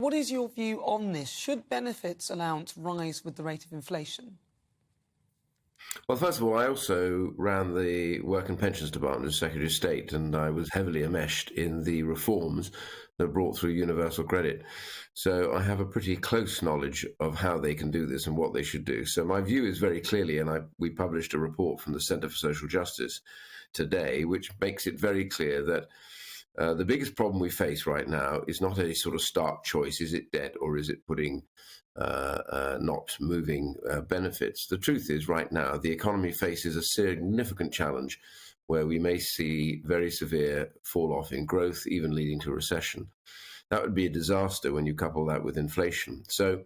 What is your view on this? Should benefits allowance rise with the rate of inflation? Well, first of all, I also ran the Work and Pensions Department as Secretary of State, and I was heavily enmeshed in the reforms that brought through universal credit. So I have a pretty close knowledge of how they can do this and what they should do. So my view is very clearly, and we published a report from the Centre for Social Justice today, which makes it very clear that the biggest problem we face right now is not a sort of stark choice. Is it debt or is it putting not moving benefits? The truth is right now the economy faces a significant challenge where we may see very severe fall off in growth, even leading to a recession. That would be a disaster when you couple that with inflation. So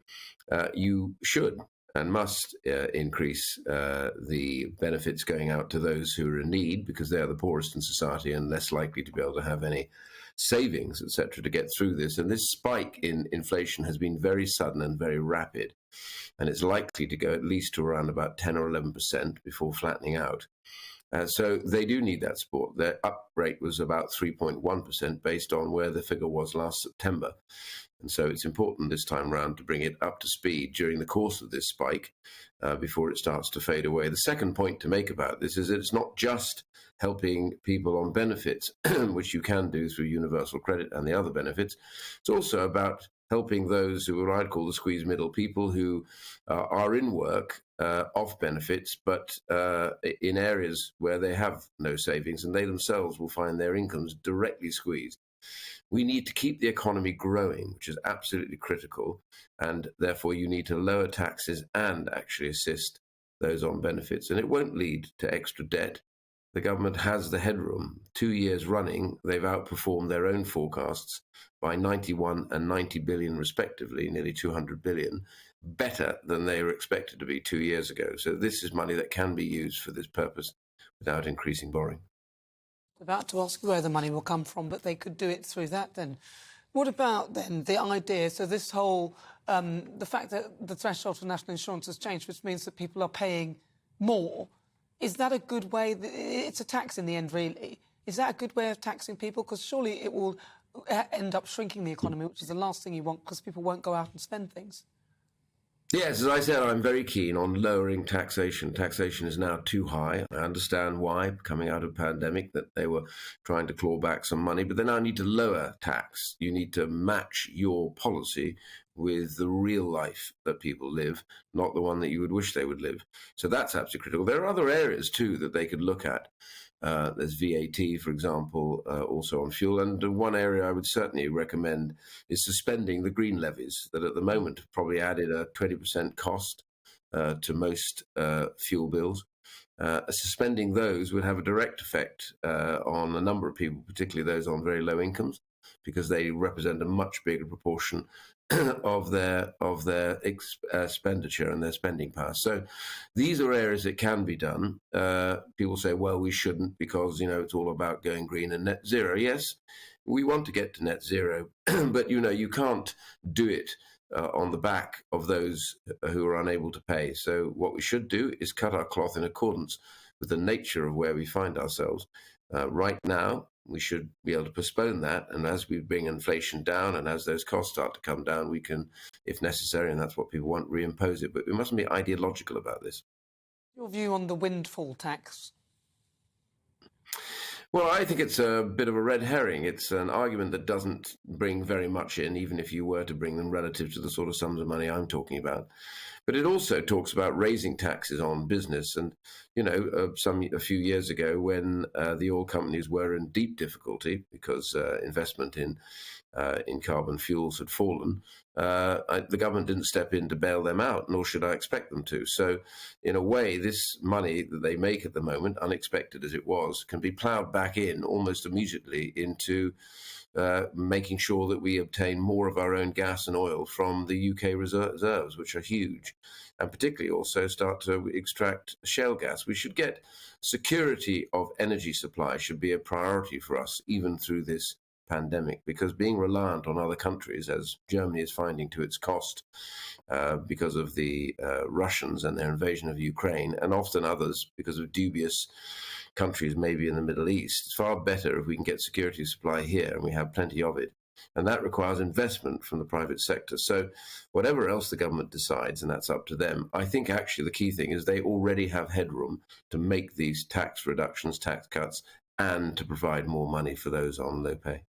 you should and must increase the benefits going out to those who are in need, because they are the poorest in society and less likely to be able to have any savings, etc., to get through this. And this spike in inflation has been very sudden and very rapid, and it's likely to go at least to around about 10 or 11% before flattening out. So they do need that support. Their up rate was about 3.1% based on where the figure was last September. And so it's important this time round to bring it up to speed during the course of this spike before it starts to fade away. The second point to make about this is that it's not just helping people on benefits, which you can do through universal credit and the other benefits. It's also about helping those who are, I'd call the squeeze middle, people who are in work off benefits, but in areas where they have no savings, and they themselves will find their incomes directly squeezed. We need to keep the economy growing, which is absolutely critical, and therefore you need to lower taxes and actually assist those on benefits. And it won't lead to extra debt. The government has the headroom. 2 years running, they've outperformed their own forecasts by 91 and 90 billion respectively, nearly 200 billion, better than they were expected to be 2 years ago. So this is money that can be used for this purpose without increasing borrowing. About to ask where the money will come from, but they could do it through that then. What about then the idea, so this whole, the fact that the threshold for national insurance has changed, which means that people are paying more, is that a good way? It's a tax in the end, really. Is that a good way of taxing people? Because surely it will end up shrinking the economy, which is the last thing you want, because people won't go out and spend things. Yes, as I said, I'm very keen on lowering taxation. Taxation is now too high. I understand why, coming out of a pandemic, that they were trying to claw back some money, but they now need to lower tax. You need to match your policy with the real life that people live, not the one that you would wish they would live. So that's absolutely critical. There are other areas, too, that they could look at. There's VAT, for example, also on fuel. And one area I would certainly recommend is suspending the green levies that at the moment have probably added a 20% cost to most fuel bills. Suspending those would have a direct effect on a number of people, particularly those on very low incomes, because they represent a much bigger proportion of their expenditure and their spending power. So these are areas that can be done. People say, well, we shouldn't because, it's all about going green and net zero. Yes, we want to get to net zero, but, you can't do it on the back of those who are unable to pay. So what we should do is cut our cloth in accordance with the nature of where we find ourselves. Right now, we should be able to postpone that. And as we bring inflation down and as those costs start to come down, we can, if necessary, and that's what people want, reimpose it. But we mustn't be ideological about this. Your view on the windfall tax? Well, I think it's a bit of a red herring. It's an argument that doesn't bring very much in, even if you were to bring them relative to the sort of sums of money I'm talking about. But it also talks about raising taxes on business. And, a few years ago when the oil companies were in deep difficulty because investment in carbon fuels had fallen, the government didn't step in to bail them out, nor should I expect them to. So in a way, this money that they make at the moment, unexpected as it was, can be ploughed back in almost immediately into making sure that we obtain more of our own gas and oil from the UK reserves, which are huge, and particularly also start to extract shale gas. We should get security of energy supply should be a priority for us, even through this pandemic, because being reliant on other countries, as Germany is finding to its cost because of the Russians and their invasion of Ukraine, and often others because of dubious countries maybe in the Middle East, it's far better if we can get security of supply here, and we have plenty of it, And that requires investment from the private sector. So whatever else the government decides, and that's up to them, I think actually the key thing is they already have headroom to make these tax reductions, tax cuts, and to provide more money for those on low pay.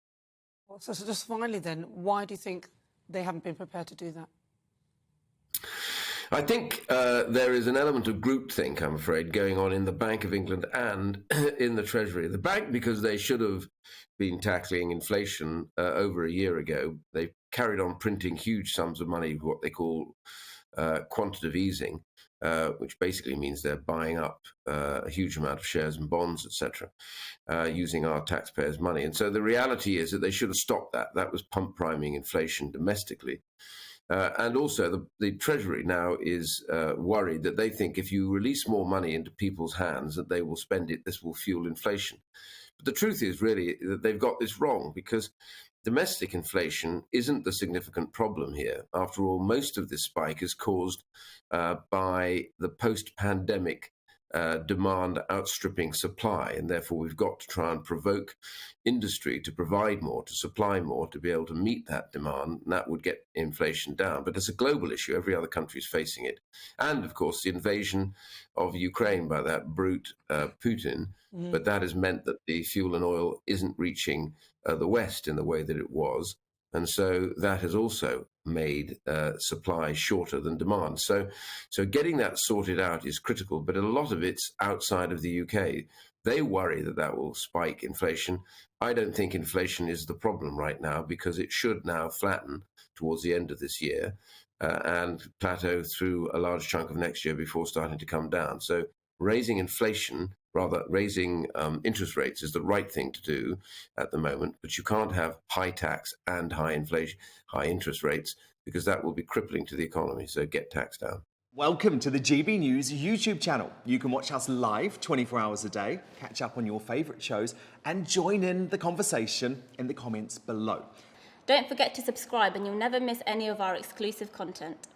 So just finally then, why do you think they haven't been prepared to do that? I think there is an element of groupthink, I'm afraid, going on in the Bank of England and in the Treasury. The Bank, because they should have been tackling inflation over a year ago, they carried on printing huge sums of money, what they call quantitative easing, which basically means they're buying up a huge amount of shares and bonds, etc., using our taxpayers' money. And so the reality is that they should have stopped that. That was pump priming inflation domestically. And also the Treasury now is worried that they think if you release more money into people's hands, that they will spend it. This will fuel inflation. But the truth is really that they've got this wrong, because domestic inflation isn't the significant problem here. After all, most of this spike is caused by the post-pandemic demand outstripping supply, and therefore we've got to try and provoke industry to provide more, to supply more, to be able to meet that demand, and that would get inflation down. But it's a global issue. Every other country is facing it. And, of course, the invasion of Ukraine by that brute Putin, but that has meant that the fuel and oil isn't reaching the West in the way that it was. And so that has also made supply shorter than demand. So getting that sorted out is critical, but a lot of it's outside of the UK. They worry that that will spike inflation. I don't think inflation is the problem right now, because it should now flatten towards the end of this year and plateau through a large chunk of next year before starting to come down. So raising inflation, rather raising interest rates, is the right thing to do at the moment. But you can't have high tax and high inflation, high interest rates, because that will be crippling to the economy. So get tax down. Welcome to the GB News YouTube channel. You can watch us live 24 hours a day, catch up on your favourite shows, and join in the conversation in the comments below. Don't forget to subscribe and you'll never miss any of our exclusive content.